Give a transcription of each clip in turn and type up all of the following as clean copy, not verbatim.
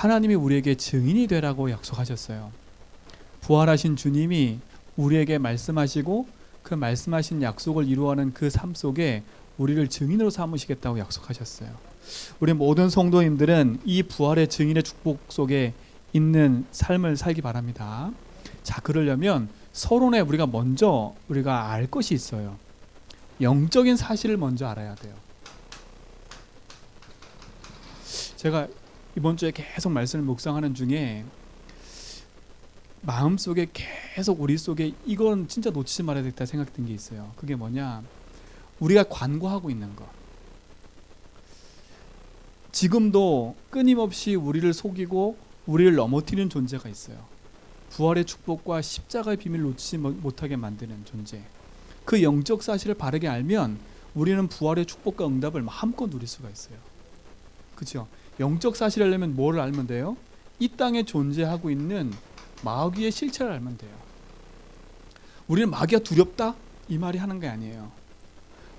하나님이 우리에게 증인이 되라고 약속하셨어요. 부활하신 주님이 우리에게 말씀하시고 그 말씀하신 약속을 이루어가는 그 삶 속에 우리를 증인으로 삼으시겠다고 약속하셨어요. 우리 모든 성도님들은 이 부활의 증인의 축복 속에 있는 삶을 살기 바랍니다. 자, 그러려면 서론에 우리가 알 것이 있어요. 영적인 사실을 먼저 알아야 돼요. 제가 이번 주에 계속 말씀을 묵상하는 중에 마음속에 계속 우리 속에 이건 진짜 놓치지 말아야 되겠다 생각된 게 있어요. 그게 뭐냐? 우리가 관고하고 있는 것. 지금도 끊임없이 우리를 속이고 우리를 넘어뜨리는 존재가 있어요. 부활의 축복과 십자가의 비밀을 놓치지 못하게 만드는 존재. 그 영적 사실을 바르게 알면 우리는 부활의 축복과 응답을 마음껏 누릴 수가 있어요. 그렇죠? 영적 사실을 알려면 뭐를 알면 돼요? 이 땅에 존재하고 있는 마귀의 실체를 알면 돼요. 우리는 마귀가 두렵다? 이 말이 하는 게 아니에요.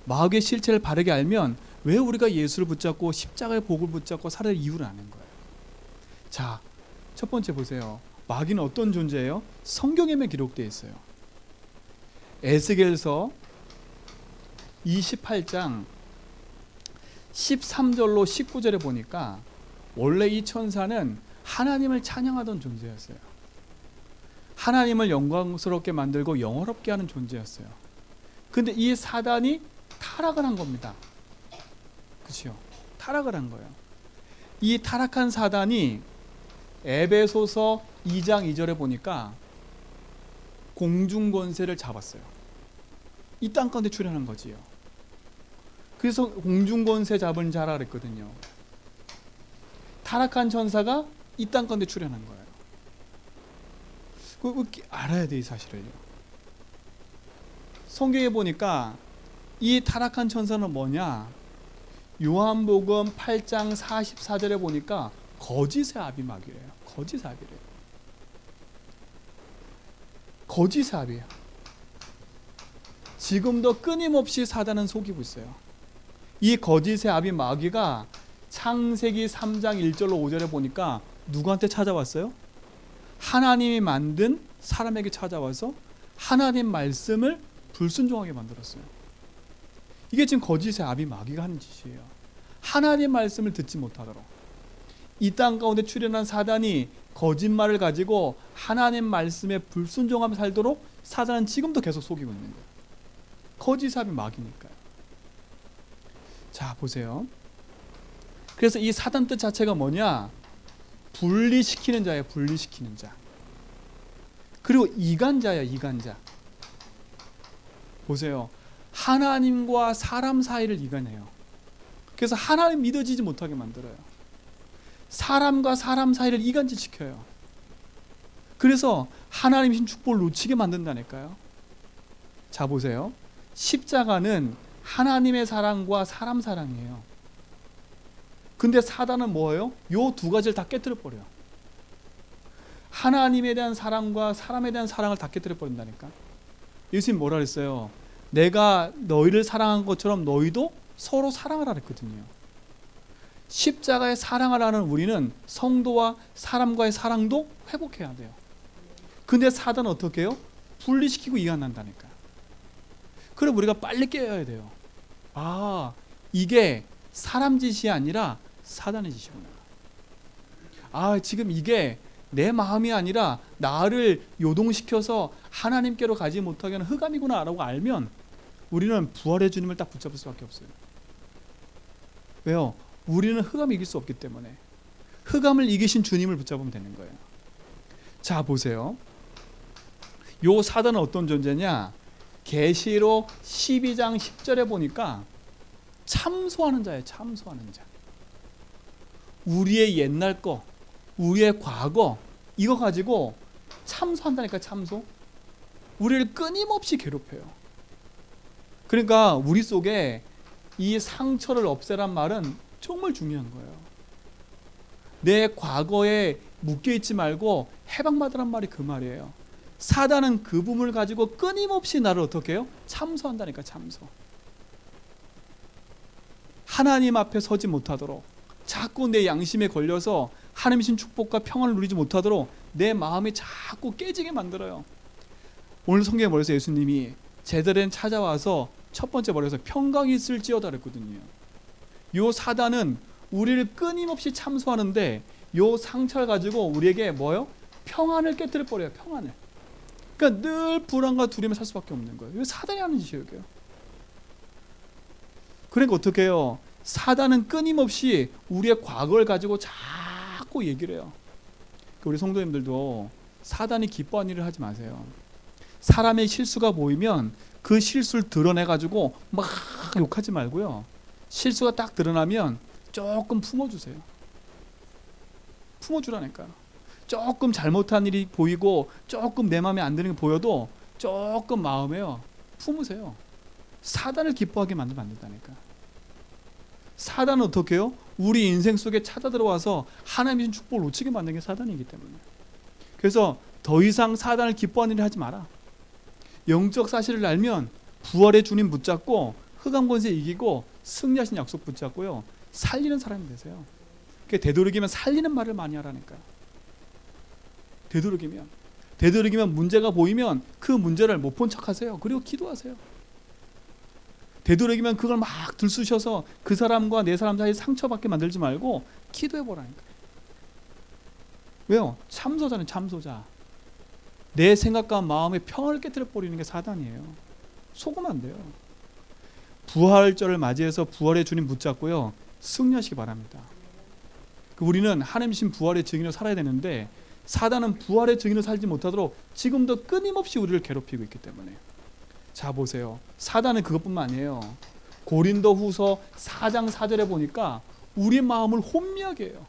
마귀의 실체를 바르게 알면 왜 우리가 예수를 붙잡고 십자가의 복을 붙잡고 살아야 이유를 아는 거예요. 자, 첫 번째 보세요. 마귀는 어떤 존재예요? 성경에만 기록되어 있어요. 에스겔서 28장 13절로 19절에 보니까 원래 이 천사는 하나님을 찬양하던 존재였어요. 하나님을 영광스럽게 만들고 영화롭게 하는 존재였어요. 근데 이 사단이 타락을 한 겁니다. 그렇죠? 타락을 한 거예요. 이 타락한 사단이 에베소서 2장 2절에 보니까 공중 권세를 잡았어요. 이 땅 가운데 출현한 거지요. 그래서 공중 권세 잡은 자라 그랬거든요. 타락한 천사가 이 땅 가운데 출현한 거예요. 그거 알아야 돼, 이 사실을요. 성경에 보니까 이 타락한 천사는 뭐냐? 요한복음 8장 44절에 보니까 거짓의 아비마귀래요. 거짓의 아비래요. 거짓의 아비예요. 지금도 끊임없이 사단은 속이고 있어요. 이 거짓의 아비 마귀가 창세기 3장 1절로 5절에 보니까 누구한테 찾아왔어요? 하나님이 만든 사람에게 찾아와서 하나님 말씀을 불순종하게 만들었어요. 이게 지금 거짓의 아비 마귀가 하는 짓이에요. 하나님 말씀을 듣지 못하도록. 이 땅 가운데 출현한 사단이 거짓말을 가지고 하나님 말씀에 불순종하며 살도록 사단은 지금도 계속 속이고 있는 거예요. 거짓의 아비 마귀니까요. 자, 보세요. 그래서 이 사단 뜻 자체가 뭐냐? 분리시키는 자예요. 분리시키는 자. 그리고 이간자예요. 이간자. 보세요. 하나님과 사람 사이를 이간해요. 그래서 하나님 믿어지지 못하게 만들어요. 사람과 사람 사이를 이간질시켜요. 그래서 하나님 신 축복을 놓치게 만든다니까요. 자, 보세요. 십자가는 하나님의 사랑과 사람 사랑이에요. 근데 사단은 뭐예요? 요 두 가지를 다 깨뜨려 버려요. 하나님에 대한 사랑과 사람에 대한 사랑을 다 깨뜨려 버린다니까. 예수님 뭐라 그랬어요? 내가 너희를 사랑한 것처럼 너희도 서로 사랑하라 그랬거든요. 십자가의 사랑을 하는 우리는 성도와 사람과의 사랑도 회복해야 돼요. 근데 사단은 어떻게 해요? 분리시키고 이간한다니까. 그럼 우리가 빨리 깨어야 돼요. 아, 이게 사람 짓이 아니라 사단의 짓이구나. 아, 지금 이게 내 마음이 아니라 나를 요동시켜서 하나님께로 가지 못하게 하는 흑암이구나 라고 알면 우리는 부활의 주님을 딱 붙잡을 수밖에 없어요. 왜요? 우리는 흑암을 이길 수 없기 때문에 흑암을 이기신 주님을 붙잡으면 되는 거예요. 자, 보세요. 요 사단은 어떤 존재냐? 계시록 12장 10절에 보니까 참소하는 자예요. 참소하는 자. 우리의 옛날 거, 우리의 과거 이거 가지고 참소한다니까. 참소. 우리를 끊임없이 괴롭혀요. 그러니까 우리 속에 이 상처를 없애란 말은 정말 중요한 거예요. 내 과거에 묶여있지 말고 해방받으란 말이 그 말이에요. 사단은 그 부분을 가지고 끊임없이 나를 어떻게 해요? 참소한다니까. 참소. 하나님 앞에 서지 못하도록 자꾸 내 양심에 걸려서 하나님이신 축복과 평안을 누리지 못하도록 내 마음이 자꾸 깨지게 만들어요. 오늘 성경에 뭐랬어요? 예수님이 제자들은 찾아와서 첫 번째 뭐래서 평강이 있을지어다 그랬거든요. 요 사단은 우리를 끊임없이 참소하는데 요 상처를 가지고 우리에게 뭐요? 평안을 깨뜨려 버려요. 평안을. 그러니까 늘 불안과 두려움에 살 수밖에 없는 거예요. 이거 사단이 하는 짓이에요. 이게요. 그러니까 어떻게 해요? 사단은 끊임없이 우리의 과거를 가지고 자꾸 얘기를 해요. 우리 성도님들도 사단이 기뻐하는 일을 하지 마세요. 사람의 실수가 보이면 그 실수를 드러내가지고 막 욕하지 말고요. 실수가 딱 드러나면 조금 품어주세요. 품어주라니까요. 조금 잘못한 일이 보이고 조금 내 마음에 안 드는 게 보여도 조금 마음에요. 품으세요. 사단을 기뻐하게 만들면 안 된다니까. 사단은 어떻게 해요? 우리 인생 속에 찾아 들어와서 하나님의 축복을 놓치게 만드는 게 사단이기 때문에. 그래서 더 이상 사단을 기뻐하는 일을 하지 마라. 영적 사실을 알면 부활의 주님 붙잡고 흑암 권세 이기고 승리하신 약속 붙잡고요. 살리는 사람이 되세요. 그러니까 되도록이면 살리는 말을 많이 하라니까요. 되도록이면 문제가 보이면 그 문제를 못 본 척하세요. 그리고 기도하세요. 되도록이면 그걸 막 들쑤셔서 그 사람과 내 사람 사이에 상처받게 만들지 말고 기도해보라니까. 왜요? 참소자는 참소자. 내 생각과 마음의 평화를 깨뜨려 버리는 게 사단이에요. 속으면 안 돼요. 부활절을 맞이해서 부활의 주님 붙잡고요. 승리하시기 바랍니다. 우리는 하나님이신 부활의 증인으로 살아야 되는데 사단은 부활의 증인으로 살지 못하도록 지금도 끊임없이 우리를 괴롭히고 있기 때문에. 자 보세요. 사단은 그것뿐만 아니에요. 고린도 후서 4장 4절에 보니까 우리 마음을 혼미하게 해요.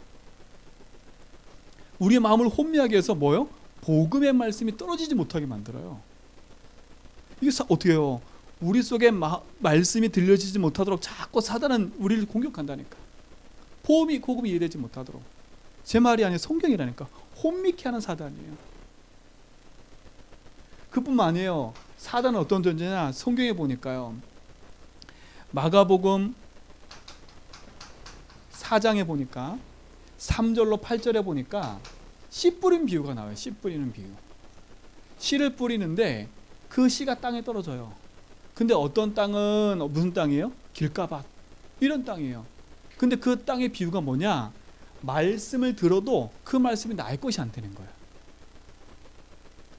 우리 마음을 혼미하게 해서 뭐요? 복음의 말씀이 떨어지지 못하게 만들어요. 이게 어떻게 해요? 우리 속에 말씀이 들려지지 못하도록 자꾸 사단은 우리를 공격한다니까. 복음이 이해되지 못하도록. 제 말이 아니라 성경이라니까. 혼미케 하는 사단이에요. 그뿐만 아니에요. 사단은 어떤 존재냐? 성경에 보니까요. 마가복음 4장에 보니까 3절로 8절에 보니까 씨 뿌린 비유가 나와요. 씨 뿌리는 비유. 씨를 뿌리는데 그 씨가 땅에 떨어져요. 근데 어떤 땅은 무슨 땅이에요? 길가밭 이런 땅이에요. 근데 그 땅의 비유가 뭐냐? 말씀을 들어도 그 말씀이 나의 것이 안 되는 거예요.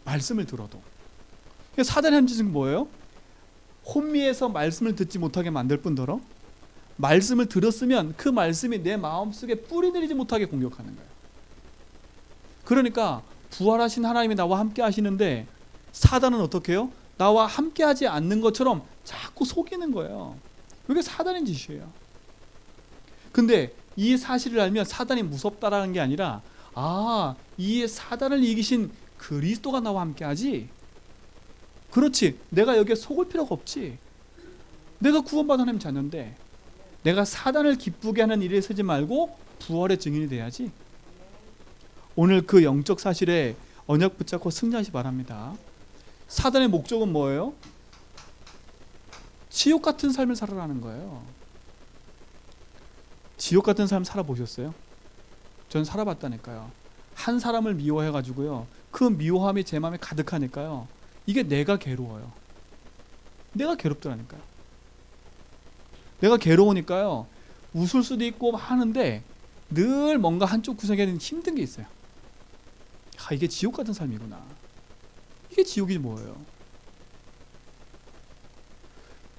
말씀을 들어도. 사단의 한 짓은 뭐예요? 혼미해서 말씀을 듣지 못하게 만들 뿐더러 말씀을 들었으면 그 말씀이 내 마음속에 뿌리 내리지 못하게 공격하는 거예요. 그러니까 부활하신 하나님이 나와 함께 하시는데 사단은 어떻게 해요? 나와 함께 하지 않는 것처럼 자꾸 속이는 거예요. 이게 사단의 짓이에요. 근데 이 사실을 알면 사단이 무섭다라는 게 아니라 이 사단을 이기신 그리스도가 나와 함께 하지. 그렇지. 내가 여기에 속을 필요가 없지. 내가 구원받은 하나님 자녀인데 내가 사단을 기쁘게 하는 일에 서지 말고 부활의 증인이 돼야지. 오늘 그 영적 사실에 언약 붙잡고 승리하시 바랍니다. 사단의 목적은 뭐예요? 지옥 같은 삶을 살아라는 거예요. 지옥 같은 삶 살아보셨어요? 전 살아봤다니까요. 한 사람을 미워해가지고요. 그 미워함이 제 마음에 가득하니까요. 이게 내가 괴로워요. 내가 괴롭더라니까요. 내가 괴로우니까요. 웃을 수도 있고 하는데 늘 뭔가 한쪽 구석에는 힘든 게 있어요. 이게 지옥 같은 삶이구나. 이게 지옥이 뭐예요?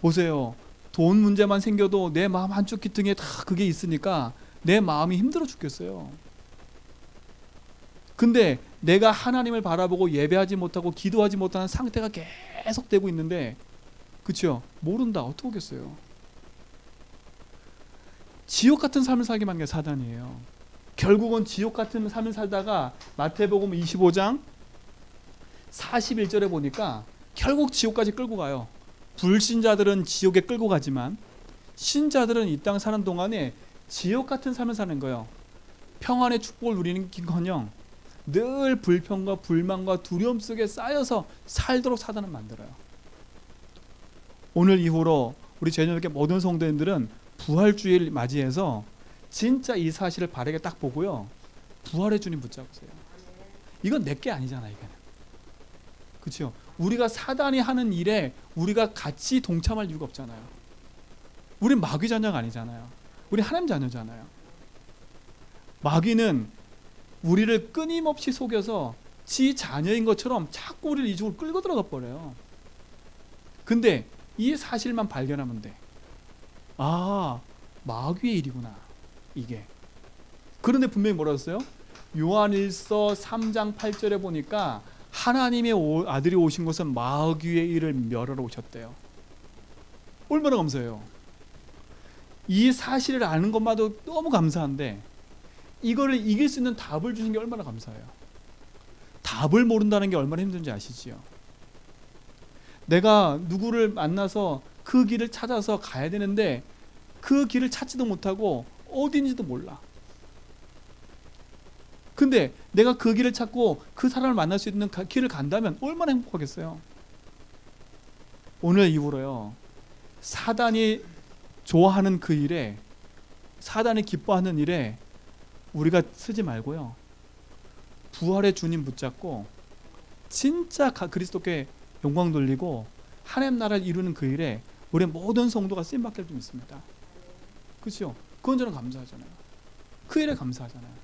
보세요. 돈 문제만 생겨도 내 마음 한쪽 귀퉁이에 다 그게 있으니까 내 마음이 힘들어 죽겠어요. 근데 내가 하나님을 바라보고 예배하지 못하고 기도하지 못하는 상태가 계속 되고 있는데, 그렇죠? 모른다. 어떻게 하겠어요? 지옥 같은 삶을 살게 만든 게 사단이에요. 결국은 지옥 같은 삶을 살다가 마태복음 25장 41절에 보니까 결국 지옥까지 끌고 가요. 불신자들은 지옥에 끌고 가지만 신자들은 이 땅 사는 동안에 지옥 같은 삶을 사는 거예요. 평안의 축복을 누리는 기커녕 늘 불평과 불만과 두려움 속에 쌓여서 살도록 사단은 만들어요. 오늘 이후로 우리 제자들께 모든 성도님들은 부활주의를 맞이해서 진짜 이 사실을 바르게 딱 보고요. 부활의 주님 붙잡으세요. 이건 내게 아니잖아요. 이거는. 그렇죠? 우리가 사단이 하는 일에 우리가 같이 동참할 이유가 없잖아요. 우린 마귀 자녀가 아니잖아요. 우리 하나님 자녀잖아요. 마귀는 우리를 끊임없이 속여서 지 자녀인 것처럼 자꾸 우리를 이쪽으로 끌고 들어가 버려요. 근데 이 사실만 발견하면 돼. 아, 마귀의 일이구나 이게. 그런데 분명히 뭐라고 했어요? 요한일서 3장 8절에 보니까 하나님의 아들이 오신 것은 마귀의 일을 멸하러 오셨대요. 얼마나 감사해요. 이 사실을 아는 것만도 너무 감사한데 이거를 이길 수 있는 답을 주신 게 얼마나 감사해요. 답을 모른다는 게 얼마나 힘든지 아시지요? 내가 누구를 만나서 그 길을 찾아서 가야 되는데 그 길을 찾지도 못하고 어딘지도 몰라. 근데 내가 그 길을 찾고 그 사람을 만날 수 있는 길을 간다면 얼마나 행복하겠어요. 오늘 이후로요, 사단이 좋아하는 그 일에, 사단이 기뻐하는 일에 우리가 쓰지 말고요, 부활의 주님 붙잡고 진짜 그리스도께 영광 돌리고 하나님 나라를 이루는 그 일에 우리 모든 성도가 쓰임받게 좀 있습니다. 그렇죠? 그건 저는 감사하잖아요. 그 일에 감사하잖아요.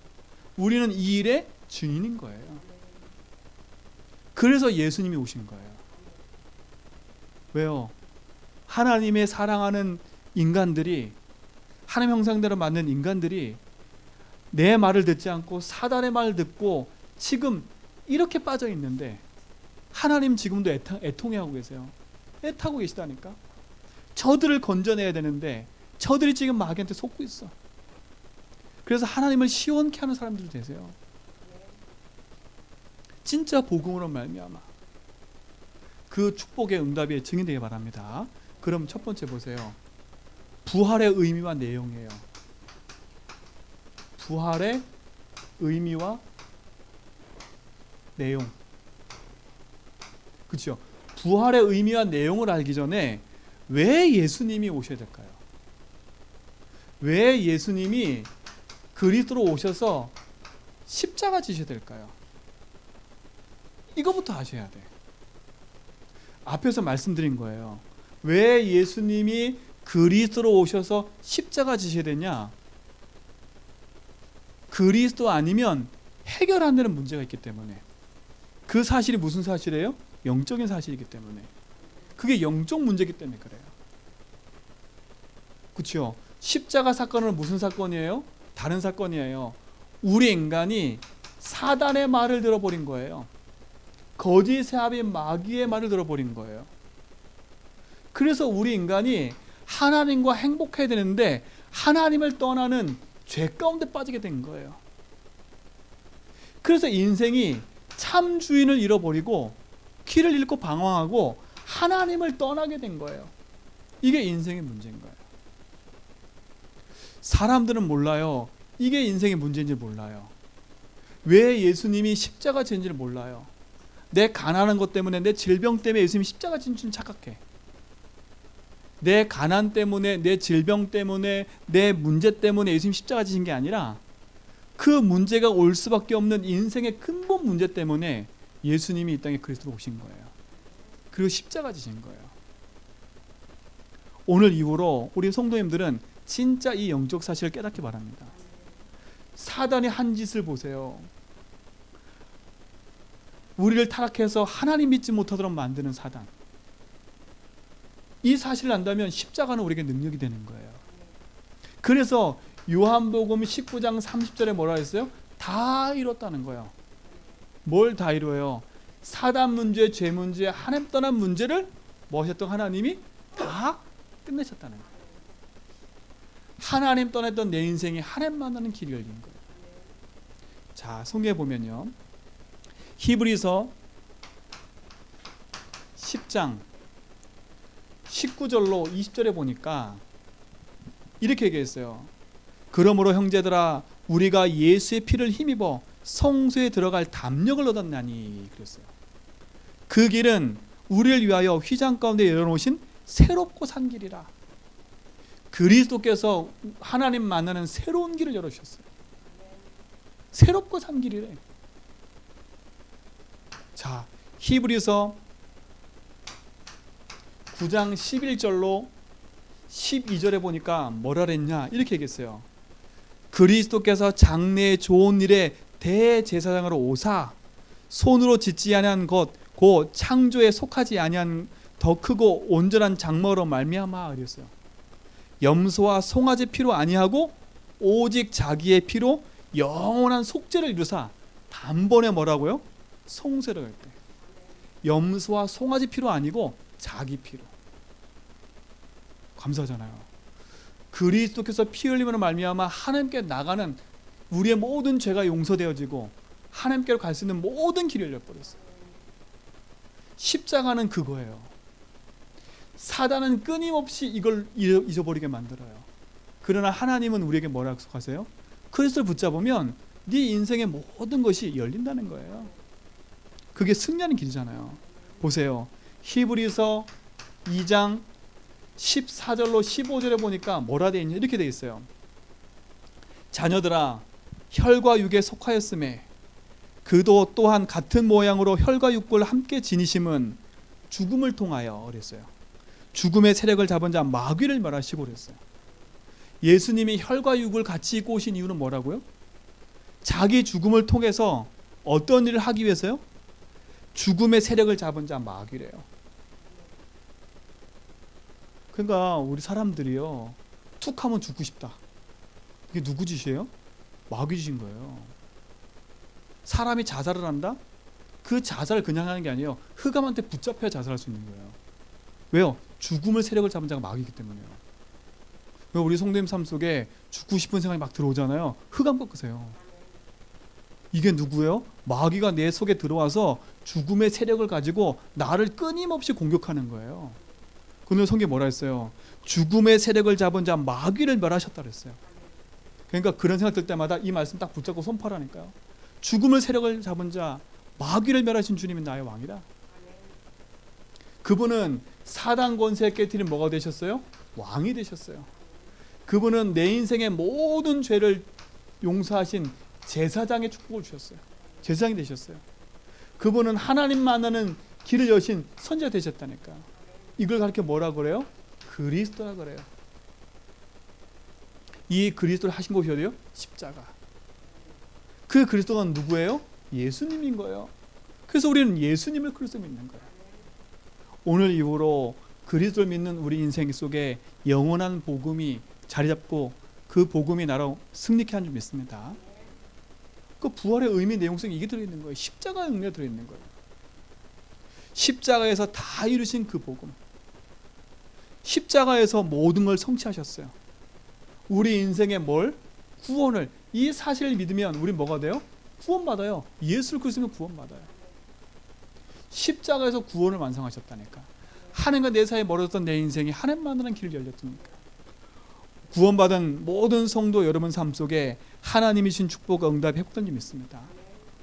우리는 이 일의 증인인 거예요. 그래서 예수님이 오신 거예요. 왜요? 하나님의 사랑하는 인간들이, 하나님 형상대로 만든 인간들이 내 말을 듣지 않고 사단의 말을 듣고 지금 이렇게 빠져 있는데 하나님 지금도 애통해하고 계세요. 애타고 계시다니까. 저들을 건져내야 되는데 저들이 지금 마귀한테 속고 있어. 그래서 하나님을 시원케 하는 사람들이 되세요. 진짜 복음으로 말미암아 그 축복의 응답이 증인되기 바랍니다. 그럼 첫 번째 보세요. 부활의 의미와 내용이에요. 부활의 의미와 내용. 그렇죠? 부활의 의미와 내용을 알기 전에 왜 예수님이 오셔야 될까요? 왜 예수님이 그리스도로 오셔서 십자가 지셔야 될까요? 이거부터 아셔야 돼. 앞에서 말씀드린 거예요. 왜 예수님이 그리스도로 오셔서 십자가 지셔야 되냐? 그리스도 아니면 해결 안 되는 문제가 있기 때문에. 그 사실이 무슨 사실이에요? 영적인 사실이기 때문에. 그게 영적 문제이기 때문에 그래요. 그렇죠? 십자가 사건은 무슨 사건이에요? 다른 사건이에요. 우리 인간이 사단의 말을 들어버린 거예요. 거짓의 아비인 마귀의 말을 들어버린 거예요. 그래서 우리 인간이 하나님과 행복해야 되는데 하나님을 떠나는 죄 가운데 빠지게 된 거예요. 그래서 인생이 참 주인을 잃어버리고 길을 잃고 방황하고 하나님을 떠나게 된 거예요. 이게 인생의 문제인 거예요. 사람들은 몰라요. 이게 인생의 문제인지 몰라요. 왜 예수님이 십자가 지는지를 몰라요. 내 가난한 것 때문에, 내 질병 때문에 예수님이 십자가 진 줄 착각해. 내 가난 때문에, 내 질병 때문에, 내 문제 때문에 예수님이 십자가 지신 게 아니라 그 문제가 올 수밖에 없는 인생의 근본 문제 때문에 예수님이 이 땅에 그리스도로 오신 거예요. 그리고 십자가 지신 거예요. 오늘 이후로 우리 성도님들은 진짜 이 영적 사실을 깨닫기 바랍니다. 사단이 한 짓을 보세요. 우리를 타락해서 하나님 믿지 못하도록 만드는 사단. 이 사실을 안다면 십자가는 우리에게 능력이 되는 거예요. 그래서 요한복음 19장 30절에 뭐라 했어요? 다 이뤘다는 거예요. 뭘 다 이루어요? 사단 문제, 죄 문제, 하나님 떠난 문제를 뭐 하셨던 하나님이 다 끝내셨다는 거예요. 하나님 떠났던 내 인생이 하나님 만나는 길이 열린 거예요. 자, 성경에 보면요, 히브리서 10장 19절로 20절에 보니까 이렇게 얘기했어요. 그러므로 형제들아, 우리가 예수의 피를 힘입어 성소에 들어갈 담력을 얻었나니, 그랬어요. 그 길은 우리를 위하여 휘장 가운데 열어놓으신 새롭고 산 길이라. 그리스도께서 하나님 만나는 새로운 길을 열어주셨어요. 새롭고 산 길이래. 자, 히브리서 9장 11절로 12절에 보니까 뭐라 그랬냐 이렇게 얘기했어요. 그리스도께서 장래의 좋은 일에 대제사장으로 오사 손으로 짓지 아니한 것 곧 창조에 속하지 아니한 더 크고 온전한 장막으로 말미암아 그랬어요. 염소와 송아지 피로 아니하고 오직 자기의 피로 영원한 속죄를 이루사 단번에 뭐라고요? 송세를 할 때. 염소와 송아지 피로 아니고 자기 피로. 감사하잖아요. 그리스도께서 피 흘림으로 말미암아 하나님께 나가는 우리의 모든 죄가 용서되어지고 하나님께로 갈 수 있는 모든 길이 열려버렸어요. 십자가는 그거예요. 사단은 끊임없이 이걸 잊어버리게 만들어요. 그러나 하나님은 우리에게 뭐라 약속하세요? 그리스도를 붙잡으면 네 인생의 모든 것이 열린다는 거예요. 그게 승리하는 길이잖아요. 보세요. 히브리서 2장 14절로 15절에 보니까 뭐라 되어 있냐 이렇게 되어 있어요. 자녀들아 혈과 육에 속하였음에 그도 또한 같은 모양으로 혈과 육을 함께 지니심은 죽음을 통하여 그랬어요. 죽음의 세력을 잡은 자 마귀를 멸하시고 그랬어요. 예수님이 혈과 육을 같이 입고 오신 이유는 뭐라고요? 자기 죽음을 통해서 어떤 일을 하기 위해서요? 죽음의 세력을 잡은 자 마귀래요. 그러니까 우리 사람들이요 툭 하면 죽고 싶다. 이게 누구 짓이에요? 마귀 짓인 거예요. 사람이 자살을 한다? 그 자살을 그냥 하는 게 아니에요. 흑암한테 붙잡혀야 자살할 수 있는 거예요. 왜요? 죽음을 세력을 잡은 자가 마귀이기 때문에요. 우리 성도님 삶 속에 죽고 싶은 생각이 막 들어오잖아요. 흑암 꺾으세요. 이게 누구예요? 마귀가 내 속에 들어와서 죽음의 세력을 가지고 나를 끊임없이 공격하는 거예요. 오늘 성경에 뭐라 했어요? 죽음의 세력을 잡은 자 마귀를 멸하셨다 그랬어요. 그러니까 그런 생각 들 때마다 이 말씀 딱 붙잡고 선포하라니까요. 죽음의 세력을 잡은 자 마귀를 멸하신 주님이 나의 왕이다. 그분은 사단 권세에 깨뜨린 뭐가 되셨어요? 왕이 되셨어요. 그분은 내 인생의 모든 죄를 용서하신 제사장의 축복을 주셨어요. 제사장이 되셨어요. 그분은 하나님 만나는 길을 여신 선지자 되셨다니까. 이걸 가르쳐 뭐라 그래요? 그리스도라 그래요. 이 그리스도를 하신 것이 어디요? 십자가. 그 그리스도가 누구예요? 예수님인 거예요. 그래서 우리는 예수님을 그리스도 믿는 거예요. 오늘 이후로 그리스도를 믿는 우리 인생 속에 영원한 복음이 자리 잡고 그 복음이 나로 승리케 하는 줄 믿습니다. 그 부활의 의미 내용성이 이게 들어있는 거예요. 십자가의 의미가 들어있는 거예요. 십자가에서 다 이루신 그 복음. 십자가에서 모든 걸 성취하셨어요. 우리 인생의 뭘? 구원을. 이 사실을 믿으면 우리 뭐가 돼요? 구원받아요. 예수를 그리스도면 구원받아요. 십자가에서 구원을 완성하셨다니까. 하나님과 내 사이에 멀어졌던 내 인생이 하나님만이라는 길을 열렸으니까. 구원받은 모든 성도 여러분 삶 속에 하나님이신 축복과 응답이 회복된 줄 믿습니다.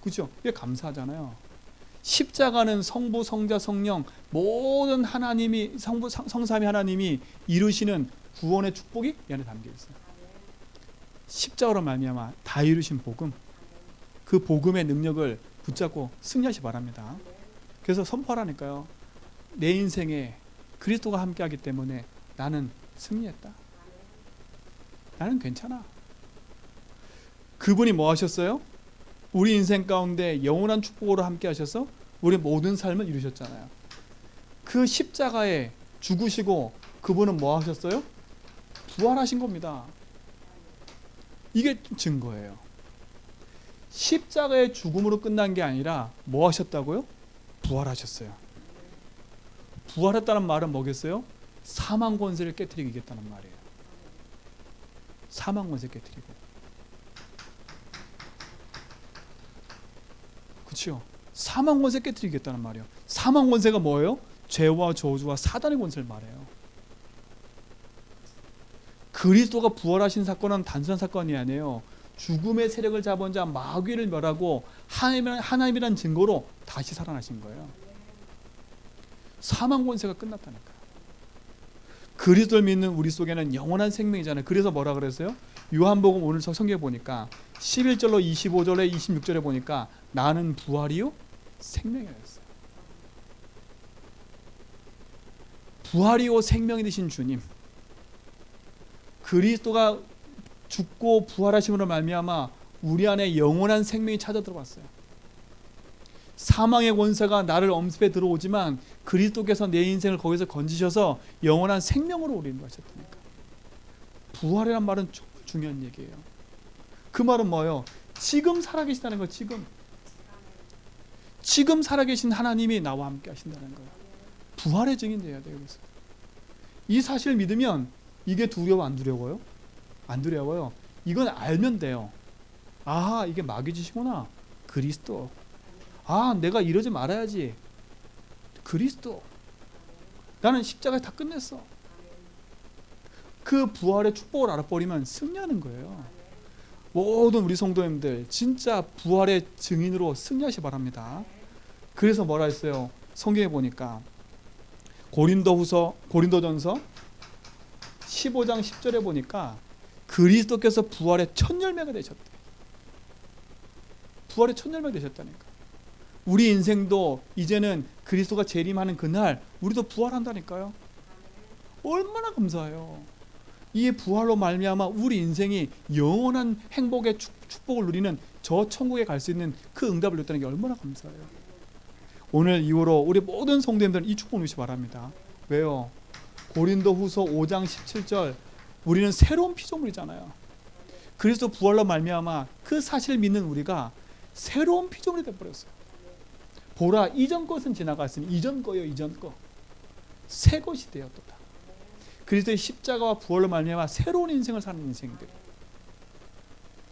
그렇죠? 이게 감사하잖아요. 십자가는 성부, 성자, 성령 모든 하나님이 성삼위 하나님이 이루시는 구원의 축복이 이 안에 담겨 있어요. 십자가로 말미암아 다 이루신 복음, 그 복음의 능력을 붙잡고 승리하시 바랍니다. 그래서 선포하라니까요. 내 인생에 그리스도가 함께하기 때문에 나는 승리했다. 나는 괜찮아. 그분이 뭐 하셨어요? 우리 인생 가운데 영원한 축복으로 함께 하셔서 우리 모든 삶을 이루셨잖아요. 그 십자가에 죽으시고 그분은 뭐 하셨어요? 부활하신 겁니다. 이게 증거예요. 십자가의 죽음으로 끝난 게 아니라 뭐 하셨다고요? 부활하셨어요. 부활했다는 말은 뭐겠어요? 사망 권세를 깨트리고 이겼다는 말이에요. 사망 권세 깨트리고. 그렇죠? 사망 권세 깨트리겠다는 말이에요. 사망 권세가 뭐예요? 죄와 저주와 사단의 권세를 말해요. 그리스도가 부활하신 사건은 단순한 사건이 아니에요. 죽음의 세력을 잡은 자 마귀를 멸하고 하나님이라는 증거로 다시 살아나신 거예요. 사망 권세가 끝났다니까. 그리스도를 믿는 우리 속에는 영원한 생명이잖아요. 그래서 뭐라 그랬어요? 요한복음 오늘 성경에 보니까 11절로 25절에 26절에 보니까 나는 부활이요 생명이었어요. 부활이요 생명이 되신 주님, 그리스도가 죽고 부활하심으로 말미암아 우리 안에 영원한 생명이 찾아 들어왔어요. 사망의 권세가 나를 엄습해 들어오지만 그리스도께서 내 인생을 거기서 건지셔서 영원한 생명으로 우리를 하셨다니까. 부활이란 말은 정말 중요한 얘기예요. 그 말은 뭐예요? 지금 살아계시다는 거예요. 지금 살아계신 하나님이 나와 함께 하신다는 거예요. 부활의 증인돼야 돼요. 그래서 이 사실을 믿으면 이게 두려워 안 두려워요? 안 두려워요. 이건 알면 돼요. 아, 이게 마귀짓이구나. 그리스도. 아, 내가 이러지 말아야지. 그리스도. 나는 십자가에 다 끝냈어. 그 부활의 축복을 알아버리면 승리하는 거예요. 모든 우리 성도님들 진짜 부활의 증인으로 승리하시 바랍니다. 그래서 뭐라 했어요? 성경에 보니까 고린도전서 15장 10절에 보니까 그리스도께서 부활의 첫 열매가 되셨대. 부활의 첫 열매가 되셨다니까. 우리 인생도 이제는 그리스도가 재림하는 그날 우리도 부활한다니까요. 얼마나 감사해요. 이 부활로 말미암아 우리 인생이 영원한 행복의 축복을 누리는 저 천국에 갈 수 있는 그 응답을 줬다는 게 얼마나 감사해요. 오늘 이후로 우리 모든 성도님들은 이 축복 누리시 바랍니다. 왜요? 고린도후서 5장 17절, 우리는 새로운 피조물이잖아요. 그리스도 부활로 말미암아 그 사실을 믿는 우리가 새로운 피조물이 되어버렸어요. 보라, 이전 것은 지나갔으니 이전 거요, 이전 거. 새 것이 되었도다. 그리스도의 십자가와 부활로 말미암아 새로운 인생을 사는 인생들.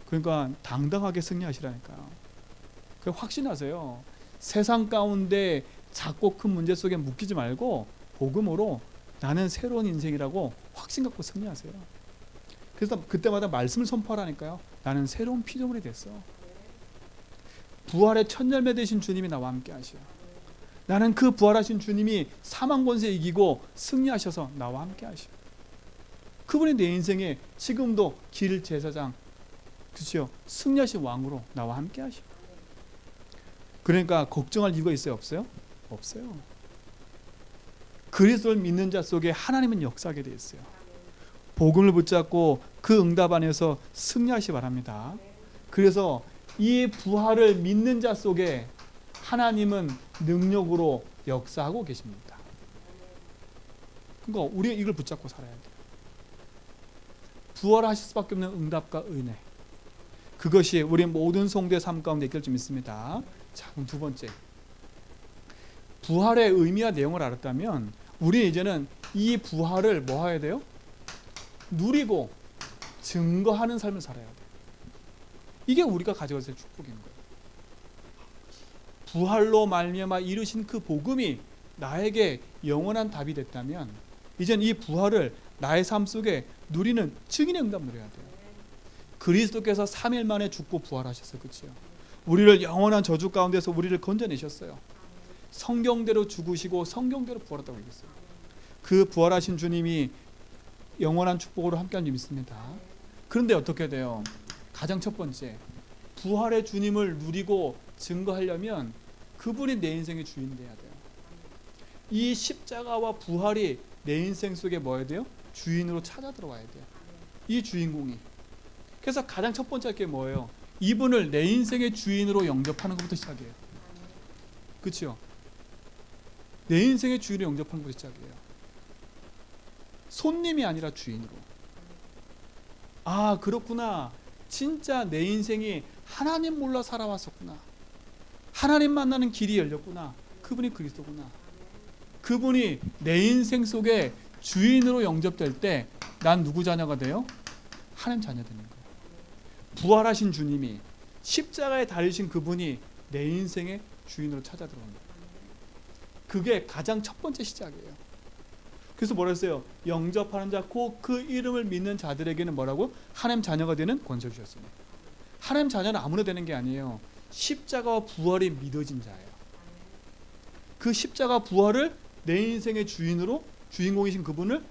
그러니까 당당하게 승리하시라니까요. 그 확신하세요. 세상 가운데 작고 큰 문제 속에 묶이지 말고 복음으로 나는 새로운 인생이라고 확신 갖고 승리하세요. 그래서 그때마다 말씀을 선포하라니까요. 나는 새로운 피조물이 됐어. 부활의 첫 열매 되신 주님이 나와 함께 하셔. 나는 그 부활하신 주님이 사망 권세 이기고 승리하셔서 나와 함께 하셔. 그분이 내 인생에 지금도 길 제사장, 그렇죠? 승리하신 왕으로 나와 함께 하셔. 그러니까 걱정할 이유가 있어요? 없어요? 없어요. 그리스도를 믿는 자 속에 하나님은 역사하게 되어 있어요. 복음을 붙잡고 그 응답 안에서 승리하시 바랍니다. 그래서 이 부활을 믿는 자 속에 하나님은 능력으로 역사하고 계십니다. 그러니까 우리가 이걸 붙잡고 살아야 돼요. 부활하실 수밖에 없는 응답과 은혜, 그것이 우리 모든 성도의 삶 가운데 있길 좀 믿습니다. 자, 그럼 두 번째, 부활의 의미와 내용을 알았다면 우리 이제는 이 부활을 뭐 해야 돼요? 누리고 증거하는 삶을 살아야 돼요. 이게 우리가 가져갈 수 있는 축복인 거예요. 부활로 말미암아 이루신 그 복음이 나에게 영원한 답이 됐다면 이제는 이 부활을 나의 삶 속에 누리는 증인의 응답 누려야 돼요. 그리스도께서 3일 만에 죽고 부활하셨어요. 그렇죠? 우리를 영원한 저주 가운데서 우리를 건져내셨어요. 성경대로 죽으시고 성경대로 부활했다고 얘기했어요. 그 부활하신 주님이 영원한 축복으로 함께한 줄 믿습니다. 그런데 어떻게 돼요? 가장 첫 번째, 부활의 주님을 누리고 증거하려면 그분이 내 인생의 주인이 돼야 돼요. 이 십자가와 부활이 내 인생 속에 뭐 해야 돼요? 주인으로 찾아 들어와야 돼요. 이 주인공이. 그래서 가장 첫 번째 게 뭐예요? 이분을 내 인생의 주인으로 영접하는 것부터 시작해요. 그렇죠? 내 인생의 주인으로 영접하는 것부터 시작해요. 손님이 아니라 주인으로. 아, 그렇구나. 진짜 내 인생이 하나님 몰라 살아왔었구나. 하나님 만나는 길이 열렸구나. 그분이 그리스도구나. 그분이 내 인생 속에 주인으로 영접될 때 난 누구 자녀가 돼요? 하나님 자녀 되는 거예요. 부활하신 주님이, 십자가에 달리신 그분이 내 인생의 주인으로 찾아 들어온다. 그게 가장 첫 번째 시작이에요. 그래서 뭐라 했어요? 영접하는 자, 그 이름을 믿는 자들에게는 뭐라고? 하나님 자녀가 되는 권세를 주셨습니다. 하나님 자녀는 아무나 되는 게 아니에요. 십자가와 부활이 믿어진 자예요. 그 십자가 부활을 내 인생의 주인으로, 주인공이신 그분을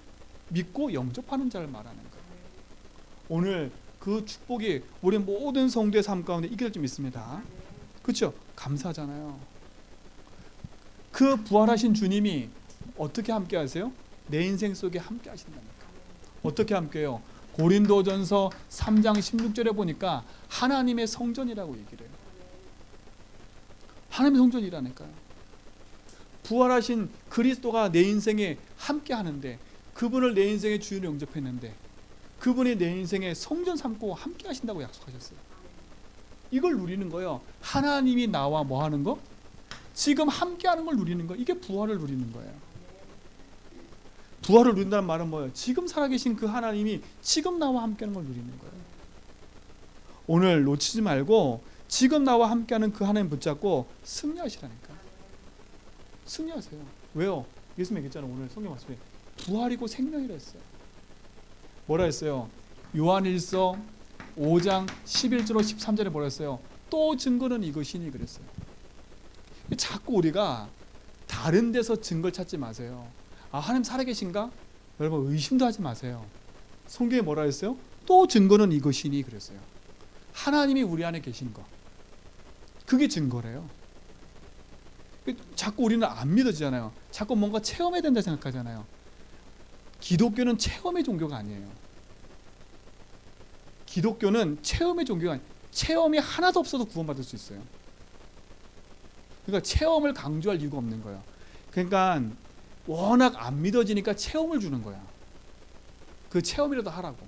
믿고 영접하는 자를 말하는 거예요. 오늘 그 축복이 우리 모든 성도의 삶 가운데 있게 될 줄 믿습니다. 그렇죠? 감사하잖아요. 그 부활하신 주님이 어떻게 함께 하세요? 내 인생 속에 함께 하신다니까. 어떻게 함께해요? 고린도전서 3장 16절에 보니까 하나님의 성전이라고 얘기를 해요. 하나님의 성전이라니까요. 부활하신 그리스도가 내 인생에 함께 하는데, 그분을 내 인생의 주인으로 영접했는데 그분이 내 인생의 성전 삼고 함께 하신다고 약속하셨어요. 이걸 누리는 거예요. 하나님이 나와 뭐 하는 거? 지금 함께 하는 걸 누리는 거. 이게 부활을 누리는 거예요. 부활을 누린다는 말은 뭐예요? 지금 살아계신 그 하나님이 지금 나와 함께 하는 걸 누리는 거예요. 오늘 놓치지 말고 지금 나와 함께 하는 그 하나님 붙잡고 승리하시라니까. 승리하세요. 왜요? 예수님 얘기했잖아요. 오늘 성경 말씀에 부활이고 생명이라 했어요. 뭐라 했어요? 요한일서 5장 11절로 13절에 뭐라 했어요? 또 증거는 이것이니 그랬어요. 자꾸 우리가 다른 데서 증거를 찾지 마세요. 아, 하나님 살아계신가? 여러분 의심도 하지 마세요. 성경에 뭐라 했어요? 또 증거는 이것이니 그랬어요. 하나님이 우리 안에 계신 거, 그게 증거래요. 자꾸 우리는 안 믿어지잖아요. 자꾸 뭔가 체험해야 된다 생각하잖아요. 기독교는 체험의 종교가 아니에요. 기독교는 체험의 종교가 아니에요. 체험이 하나도 없어도 구원받을 수 있어요. 그러니까 체험을 강조할 이유가 없는 거예요. 그러니까 워낙 안 믿어지니까 체험을 주는 거야. 그 체험이라도 하라고.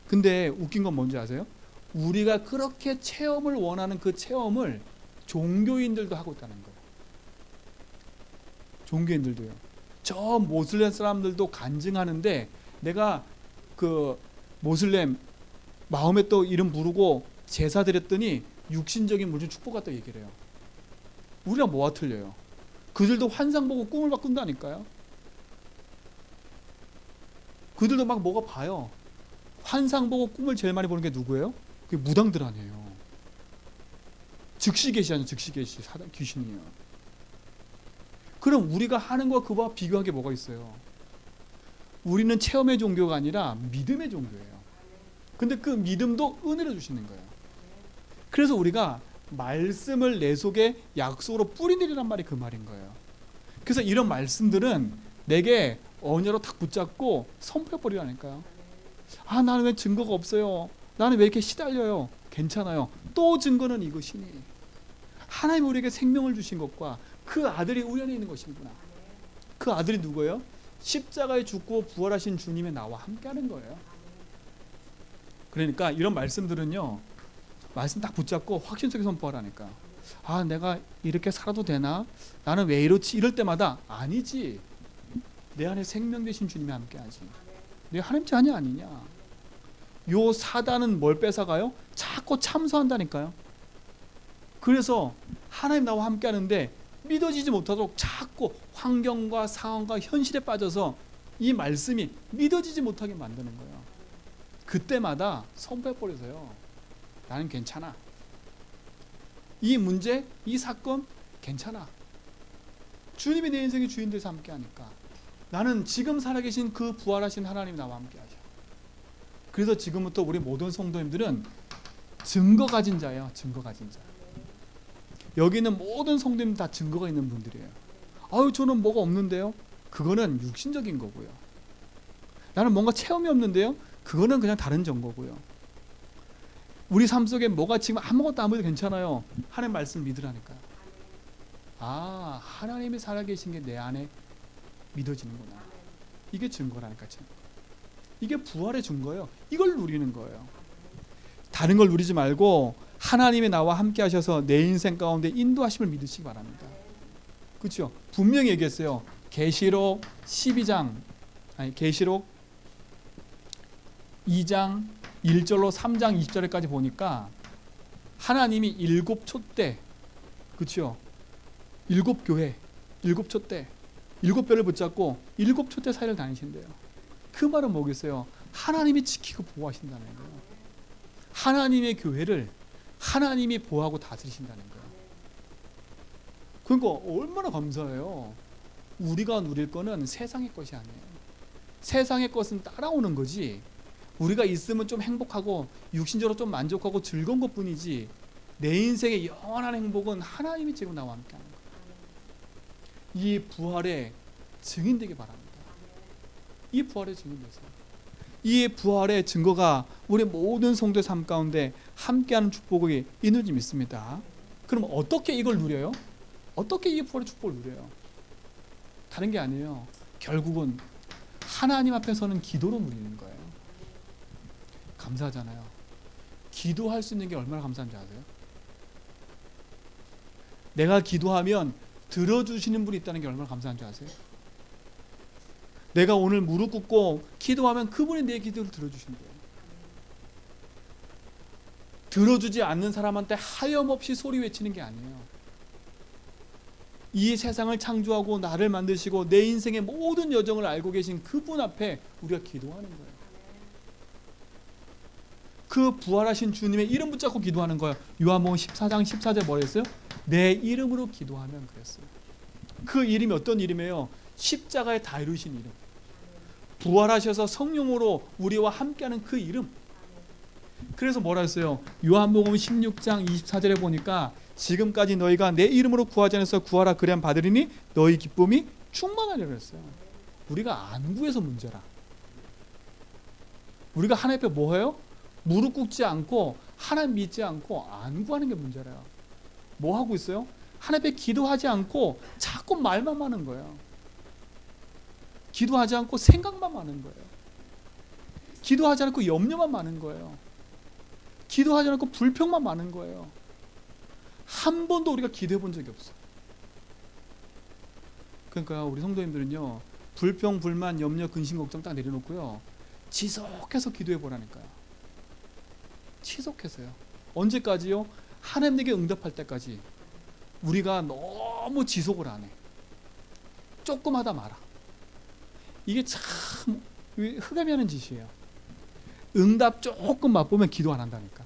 근데 웃긴 건 뭔지 아세요? 우리가 그렇게 체험을 원하는 그 체험을 종교인들도 하고 있다는 거예요. 종교인들도요. 저 모슬렘 사람들도 간증하는데, 내가 그 모슬렘 마음에 또 이름 부르고 제사 드렸더니 육신적인 무슨 축복 같다고 얘기를 해요. 우리랑 뭐가 틀려요? 그들도 환상 보고 꿈을 막 꾼다니까요. 그들도 막 뭐가 봐요. 환상 보고 꿈을 제일 많이 보는 게 누구예요? 그게 무당들 아니에요. 즉시 계시하는 즉시 계시 사단 귀신이에요. 그럼 우리가 하는 거 그와 비교하게 뭐가 있어요? 우리는 체험의 종교가 아니라 믿음의 종교예요. 근데 그 믿음도 은혜로 주시는 거예요. 그래서 우리가 말씀을 내 속에 약속으로 뿌리내리란 말이 그 말인 거예요. 그래서 이런 말씀들은 내게 언어로 딱 붙잡고 선포해버리라니까요. 아, 나는 왜 증거가 없어요? 나는 왜 이렇게 시달려요? 괜찮아요. 또 증거는 이것이니, 하나님 우리에게 생명을 주신 것과 그 아들이 우연히 있는 것이구나. 그 아들이 누구예요? 십자가에 죽고 부활하신 주님의 나와 함께하는 거예요. 그러니까 이런 말씀들은요, 말씀 딱 붙잡고 확신 속에 선포하라니까. 아, 내가 이렇게 살아도 되나? 나는 왜 이렇지? 이럴 때마다 아니지. 내 안에 생명 되신 주님이 함께하지. 내가 하나님 자녀 아니냐? 요 사단은 뭘 뺏어가요? 자꾸 참소한다니까요. 그래서 하나님 나와 함께하는데 믿어지지 못하도록 자꾸 환경과 상황과 현실에 빠져서 이 말씀이 믿어지지 못하게 만드는 거예요. 그때마다 선포해버려서요, 나는 괜찮아. 이 문제, 이 사건 괜찮아. 주님이 내 인생의 주인 돼서 함께하니까 나는 지금 살아계신 그 부활하신 하나님이 나와 함께하죠. 그래서 지금부터 우리 모든 성도님들은 증거 가진 자예요. 증거 가진 자. 여기 있는 모든 성도님 다 증거가 있는 분들이에요. 아유, 저는 뭐가 없는데요? 그거는 육신적인 거고요. 나는 뭔가 체험이 없는데요? 그거는 그냥 다른 정보고요. 우리 삶 속에 뭐가 지금 아무것도 안 보여도 괜찮아요. 하나님 말씀을 믿으라니까요. 아, 하나님이 살아계신 게 내 안에 믿어지는구나. 이게 증거라니까. 이게 부활의 증거예요. 이걸 누리는 거예요. 다른 걸 누리지 말고 하나님이 나와 함께 하셔서 내 인생 가운데 인도하심을 믿으시기 바랍니다. 그렇죠? 분명히 얘기했어요. 계시록 12장, 아니 계시록 2장 1절로 3장 20절까지 보니까 하나님이 일곱 촛대, 그렇죠? 일곱 교회, 일곱 촛대, 일곱 별을 붙잡고 일곱 촛대 사이를 다니신대요. 그 말은 뭐겠어요? 하나님이 지키고 보호하신다는 거예요. 하나님의 교회를 하나님이 보호하고 다스리신다는 거예요. 그러니까 얼마나 감사해요. 우리가 누릴 거는 세상의 것이 아니에요. 세상의 것은 따라오는 거지, 우리가 있으면 좀 행복하고 육신적으로 좀 만족하고 즐거운 것뿐이지 내 인생의 영원한 행복은 하나님이 지금 나와 함께하는 거예요. 이 부활의 증인되기 바랍니다. 이 부활의 증인되세요. 이 부활의 증거가 우리 모든 성도의 삶 가운데 함께하는 축복이 있는 줄 믿습니다. 그럼 어떻게 이걸 누려요? 어떻게 이 부활의 축복을 누려요? 다른 게 아니에요. 결국은 하나님 앞에서는 기도로 누리는 거예요. 감사하잖아요. 기도할 수 있는 게 얼마나 감사한지 아세요? 내가 기도하면 들어주시는 분이 있다는 게 얼마나 감사한지 아세요? 내가 오늘 무릎 꿇고 기도하면 그분이 내 기도를 들어주신대요. 들어주지 않는 사람한테 하염없이 소리 외치는 게 아니에요. 이 세상을 창조하고 나를 만드시고 내 인생의 모든 여정을 알고 계신 그분 앞에 우리가 기도하는 거예요. 그 부활하신 주님의 이름 붙잡고 기도하는 거예요. 요한복음 14장 14절 뭐라 했어요? 내 이름으로 기도하면 그랬어요. 그 이름이 어떤 이름이에요? 십자가에 다 이루신 이름. 부활하셔서 성령으로 우리와 함께하는 그 이름. 그래서 뭐라 했어요? 요한복음 16장 24절에 보니까 지금까지 너희가 내 이름으로 구하지 않아서 구하라 그리하면 받으리니 너희 기쁨이 충만하리라 그랬어요. 우리가 안 구해서 문제라. 우리가 하나님 앞에 뭐 해요? 무릎 꿇지 않고 하나님 믿지 않고 안 구하는 게 문제래요. 뭐 하고 있어요? 하나님 앞에 기도하지 않고 자꾸 말만 많은 거예요. 기도하지 않고 생각만 많은 거예요. 기도하지 않고 염려만 많은 거예요. 기도하지 않고 불평만 많은 거예요. 한 번도 우리가 기도해 본 적이 없어요. 그러니까 우리 성도님들은요, 불평, 불만, 염려, 근심, 걱정 딱 내려놓고요, 지속해서 기도해 보라니까요. 지속해서요. 언제까지요? 하나님에게 응답할 때까지. 우리가 너무 지속을 안 해. 조금 하다 말아. 이게 참 흑암이 하는 짓이에요. 응답 조금 맛보면 기도 안 한다니까.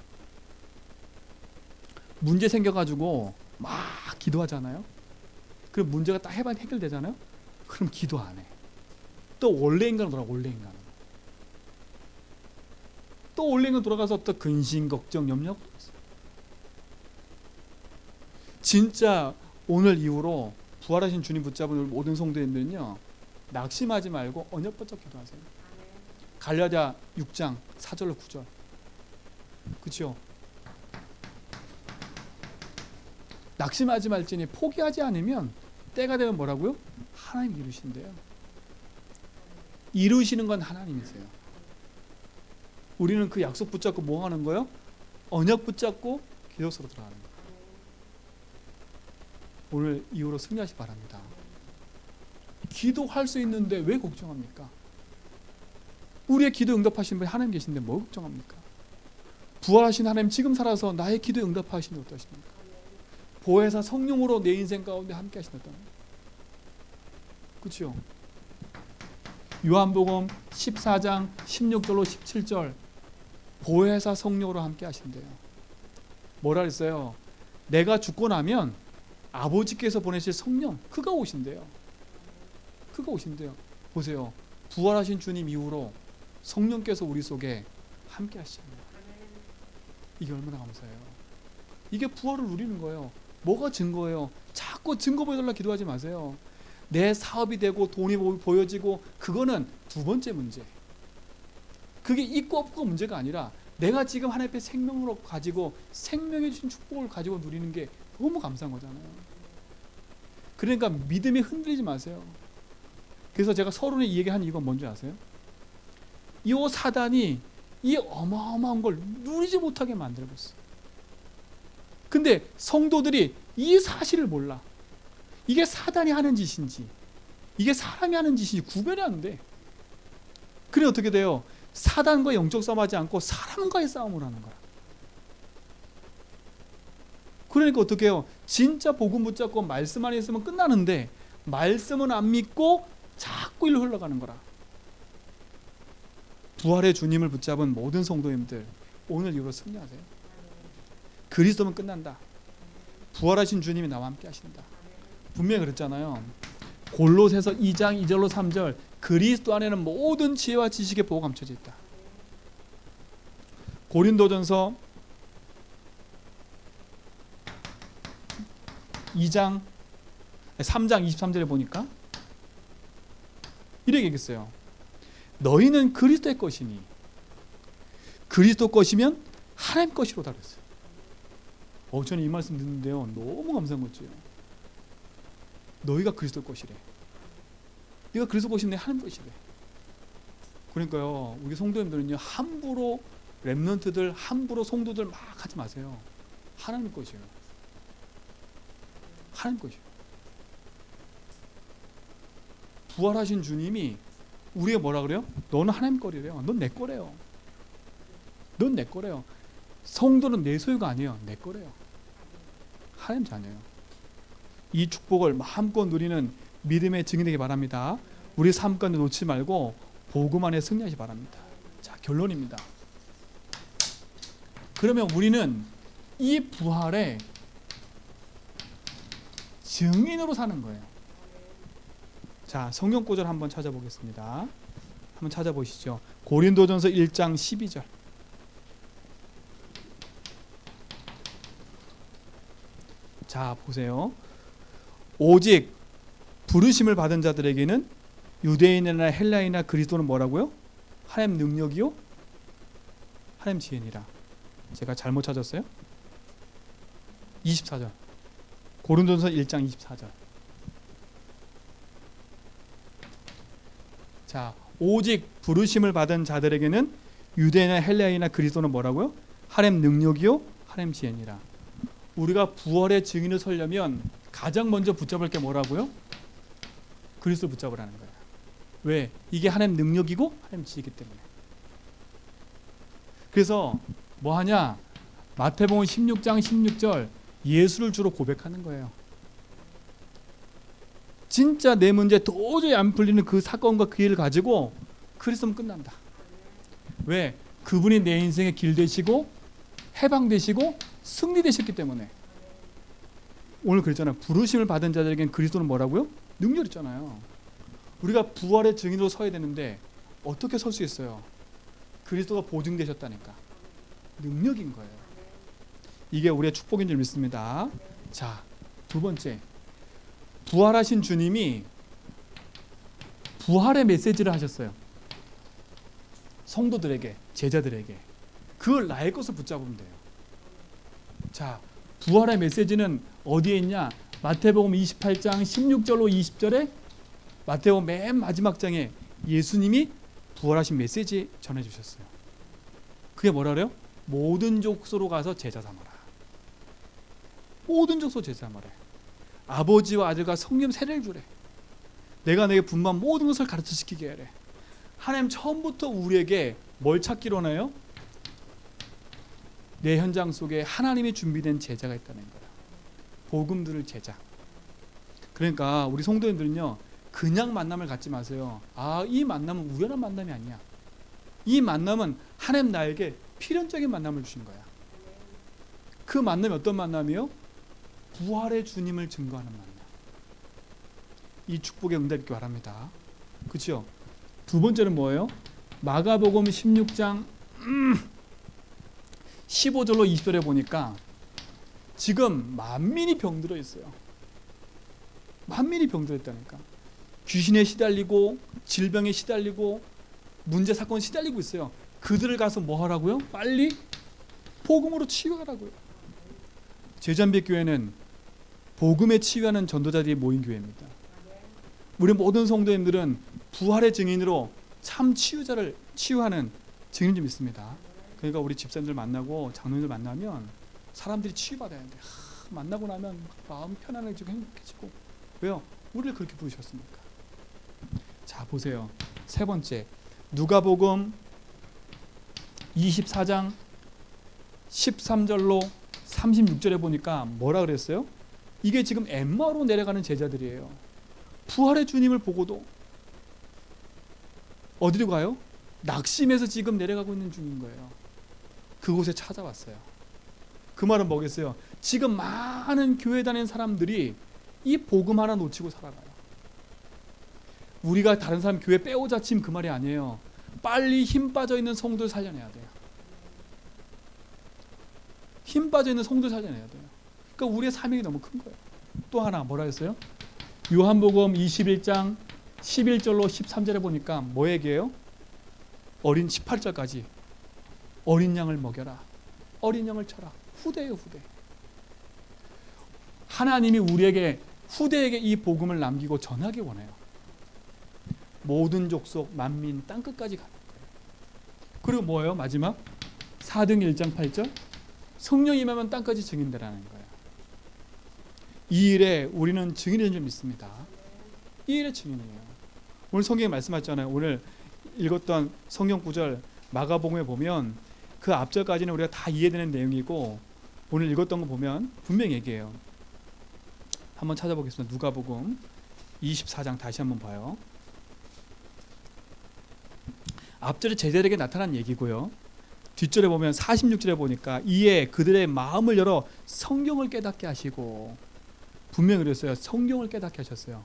문제 생겨가지고 막 기도하잖아요. 그럼 문제가 딱 해결되잖아요. 그럼 기도 안 해. 또 원래 인간으로 돌아가. 원래 인간. 또 원래 인간 돌아가서 또 근심, 걱정, 염려하고 있어요. 진짜 오늘 이후로 부활하신 주님 붙잡은 모든 성도님들은요, 낙심하지 말고 언약받쳐 기도하세요. 갈라디아 6장 4절로 9절. 그렇죠? 낙심하지 말지니 포기하지 않으면 때가 되면 뭐라고요? 하나님 이루신대요. 이루시는 건 하나님이세요. 우리는 그 약속 붙잡고 뭐 하는 거예요? 언약 붙잡고 기도 속으로 들어가는 거예요. 오늘 이후로 승리하시기 바랍니다. 기도할 수 있는데 왜 걱정합니까? 우리의 기도 응답하시는 분이 하나님 계신데 뭐 걱정합니까? 부활하신 하나님 지금 살아서 나의 기도 응답하시는 어떠십니까? 보혜사 성령으로 내 인생 가운데 함께 하신다는 그렇죠? 요한복음 14장 16절로 17절 보혜사 성령으로 함께 하신대요. 뭐라 그랬어요? 내가 죽고 나면 아버지께서 보내실 성령 그가 오신대요. 그가 오신대요. 보세요. 부활하신 주님 이후로 성령께서 우리 속에 함께 하십니다. 이게 얼마나 감사해요. 이게 부활을 누리는 거예요. 뭐가 증거예요? 자꾸 증거 보여달라 기도하지 마세요. 내 사업이 되고 돈이 보여지고 그거는 두 번째 문제. 그게 있고 없고 문제가 아니라 내가 지금 하나님 앞에 생명으로 가지고 생명해 주신 축복을 가지고 누리는 게 너무 감사한 거잖아요. 그러니까 믿음이 흔들리지 마세요. 그래서 제가 서론에 이 얘기한 이유가 뭔지 아세요? 이 사단이 이 어마어마한 걸 누리지 못하게 만들고 있어요. 근데 성도들이 이 사실을 몰라. 이게 사단이 하는 짓인지 이게 사람이 하는 짓인지 구별이 안 돼. 그래 어떻게 돼요? 사단과 영적 싸움하지 않고 사람과의 싸움을 하는 거야. 그러니까 어떻게 해요? 진짜 복음 붙잡고 말씀 안에 있으면 끝나는데 말씀은 안 믿고 자꾸 일로 흘러가는 거라. 부활의 주님을 붙잡은 모든 성도님들 오늘 이후로 승리하세요. 그리스도면 끝난다. 부활하신 주님이 나와 함께 하신다. 분명히 그랬잖아요. 골로새서 2장 2절로 3절 그리스도 안에는 모든 지혜와 지식의 보호가 감춰져 있다. 고린도전서 3장 23절에 보니까 이렇게 얘기했어요. 너희는 그리스도의 것이니 그리스도 것이면 하나님 것이로다 그랬어요. 저는 이 말씀 듣는데요, 너무 감사한 거죠. 너희가 그리스도 것이래. 네가 그리스도 것이면 내 하나님 것이래. 그러니까요, 우리 성도님들은요, 함부로 렘넌트들, 함부로 성도들 막 하지 마세요. 하나님 것이에요. 하나님 것이에요. 부활하신 주님이 우리에게 뭐라 그래요? 너는 하나님 거리래요. 넌 내 거래요. 넌 내 거래요. 성도는 내 소유가 아니에요. 내 거래요. 하나님 자녀예요. 이 축복을 마음껏 누리는 믿음의 증인 되기 바랍니다. 우리 삶 가운데 놓지 말고 복음 안에 승리하시 바랍니다. 자, 결론입니다. 그러면 우리는 이 부활의 증인으로 사는 거예요. 자, 성경 구절 한번 찾아보겠습니다. 한번 찾아보시죠. 고린도전서 1장 12절. 자, 보세요. 오직 부르심을 받은 자들에게는 유대인이나 헬라인이나 그리스도는 뭐라고요? 하나님 능력이요? 하나님 지혜니라. 제가 잘못 찾았어요? 24절. 고린도전서 1장 24절. 자, 오직 부르심을 받은 자들에게는 유대인이나 헬라인이나 그리스도는 뭐라고요? 하나님 능력이요? 하나님 지혜니라. 우리가 부활의 증인을 서려면 가장 먼저 붙잡을 게 뭐라고요? 그리스도 붙잡으라는 거예요. 왜? 이게 하나님 능력이고 하나님 지혜이기 때문에. 그래서 뭐 하냐? 마태복음 16장 16절 예수를 주로 고백하는 거예요. 진짜 내 문제 도저히 안 풀리는 그 사건과 그 일을 가지고 그리스도면 끝난다. 왜? 그분이 내 인생의 길 되시고 해방되시고 승리되셨기 때문에. 오늘 그랬잖아요. 부르심을 받은 자들에겐 그리스도는 뭐라고요? 능력이잖아요. 우리가 부활의 증인으로 서야 되는데 어떻게 설 수 있어요? 그리스도가 보증되셨다니까. 능력인 거예요. 이게 우리의 축복인 줄 믿습니다. 자, 두 번째, 부활하신 주님이 부활의 메시지를 하셨어요. 성도들에게, 제자들에게. 그걸 나의 것을 붙잡으면 돼요. 자, 부활의 메시지는 어디에 있냐? 마태복음 28장 16절로 20절에 마태복음 맨 마지막 장에 예수님이 부활하신 메시지 전해주셨어요. 그게 뭐라 그래요? 모든 족속으로 가서 제자 삼아라. 모든 족속 제자 삼아라. 아버지와 아들과 성령 세례를 주래. 내가 내게 분만 모든 것을 가르쳐시키게 하래. 하나님 처음부터 우리에게 뭘 찾기로 하나요? 내 현장 속에 하나님이 준비된 제자가 있다는 거야. 복음 들을 제자. 그러니까 우리 성도님들은요, 그냥 만남을 갖지 마세요. 이 만남은 우연한 만남이 아니야. 이 만남은 하나님 나에게 필연적인 만남을 주신 거야. 그 만남이 어떤 만남이요? 부활의 주님을 증거하는 만남. 이 축복의 응답 있기 바랍니다. 그렇죠? 두 번째는 뭐예요? 마가복음 16장 15절로 20절에 보니까 지금 만민이 병들어 있어요. 만민이 병들어 있다니까. 귀신에 시달리고 질병에 시달리고 문제 사건에 시달리고 있어요. 그들을 가서 뭐 하라고요? 빨리 복음으로 치유하라고요. 제자인빛 교회는 복음에 치유하는 전도자들이 모인 교회입니다. 우리 모든 성도님들은 부활의 증인으로 참 치유자를 치유하는 증인 좀 있습니다. 그러니까 우리 집사님들 만나고 장로님들 만나면 사람들이 치유받아야 돼. 만나고 나면 마음 편안해지고 행복해지고. 왜요? 우리를 그렇게 부르셨으니까. 자, 보세요. 세 번째, 누가복음 24장 13절로 36절에 보니까 뭐라 그랬어요? 이게 지금 엠마오로 내려가는 제자들이에요. 부활의 주님을 보고도 어디로 가요? 낙심해서 지금 내려가고 있는 중인 거예요. 그곳에 찾아왔어요. 그 말은 뭐겠어요? 지금 많은 교회 다니는 사람들이 이 복음 하나 놓치고 살아가요. 우리가 다른 사람 교회 빼오자 침 그 말이 아니에요. 빨리 힘 빠져 있는 성도를 살려내야 돼요. 힘 빠져 있는 성도 살려내야 돼요. 그러니까 우리의 사명이 너무 큰 거예요. 또 하나 뭐라 했어요? 요한복음 21장 11절로 13절에 보니까 뭐 얘기해요? 어린 18절까지 어린 양을 먹여라. 어린 양을 쳐라. 후대예요, 후대. 하나님이 우리에게 후대에게 이 복음을 남기고 전하기 원해요. 모든 족속, 만민, 땅끝까지 가는 거예요. 그리고 뭐예요? 마지막 사도행 1장 8절 성령 임하면 땅까지 증인되라는 거예요. 이 일에 우리는 증인인 줄 믿습니다. 이 일의 증인이에요. 오늘 성경에 말씀하셨잖아요. 오늘 읽었던 성경 구절 마가복음에 보면 그 앞절까지는 우리가 다 이해되는 내용이고 오늘 읽었던 거 보면 분명히 얘기해요. 한번 찾아보겠습니다. 누가복음 24장 다시 한번 봐요. 앞절에 제자들에게 나타난 얘기고요. 뒷절에 보면 46절에 보니까 이에 그들의 마음을 열어 성경을 깨닫게 하시고 분명히 그랬어요. 성경을 깨닫게 하셨어요.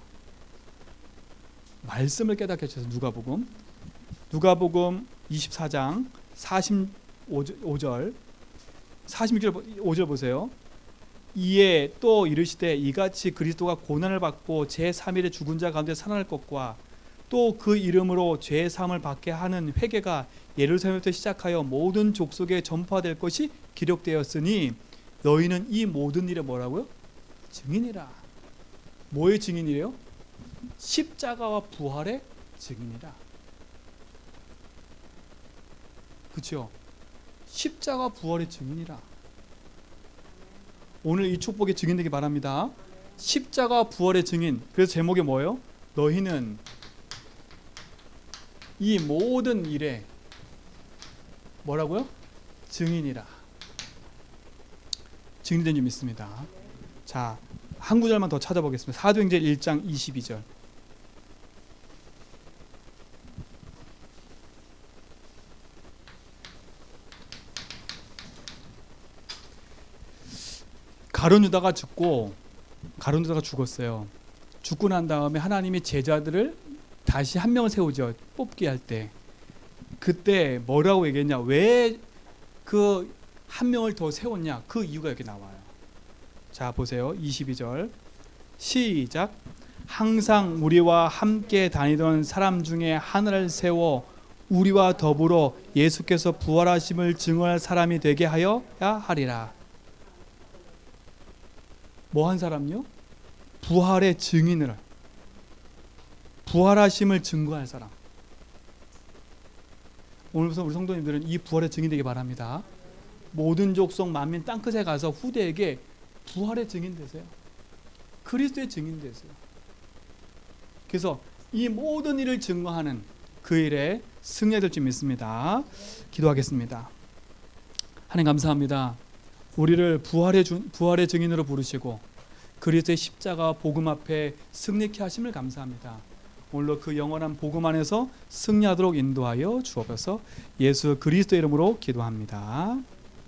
말씀을 깨닫게 하셔서 누가복음 24장 45절 46절 5절 보세요. 이에 또 이르시되 이같이 그리스도가 고난을 받고 제3일에 죽은 자 가운데 살아날 것과 또 그 이름으로 죄 사함을 받게 하는 회개가 예루살렘부터 시작하여 모든 족속에 전파될 것이 기록되었으니 너희는 이 모든 일에 뭐라고요? 증인이라. 뭐의 증인이래요? 십자가와 부활의 증인이라. 그렇죠? 십자가 부활의 증인이라. 오늘 이 축복의 증인되기 바랍니다. 십자가 부활의 증인. 그래서 제목이 뭐예요? 너희는 이 모든 일에 뭐라고요? 증인이라. 증인된 줄 믿습니다. 자, 한 구절만 더 찾아보겠습니다. 사도행전 1장 22절. 가룟 유다가 죽었어요. 죽고 난 다음에 하나님이 제자들을 다시 한 명을 세우죠. 뽑기 할 때. 그때 뭐라고 얘기했냐? 왜 그 한 명을 더 세웠냐? 그 이유가 여기 나와요. 자, 보세요. 22절. 시작. 항상 우리와 함께 다니던 사람 중에 하나를 세워 우리와 더불어 예수께서 부활하심을 증언할 사람이 되게 하여야 하리라. 뭐 한 사람요? 부활의 증인을, 부활하심을 증거할 사람. 오늘부터 우리 성도님들은 이 부활의 증인 되기 바랍니다. 모든 족속 만민 땅끝에 가서 후대에게 부활의 증인 되세요. 그리스도의 증인 되세요. 그래서 이 모든 일을 증거하는 그 일에 승리될 줄 믿습니다. 기도하겠습니다. 하나님 감사합니다. 우리를 부활의 증인으로 부르시고 그리스도의 십자가 복음 앞에 승리케 하심을 감사합니다. 오늘로 그 영원한 복음 안에서 승리하도록 인도하여 주옵소서. 예수 그리스도 이름으로 기도합니다.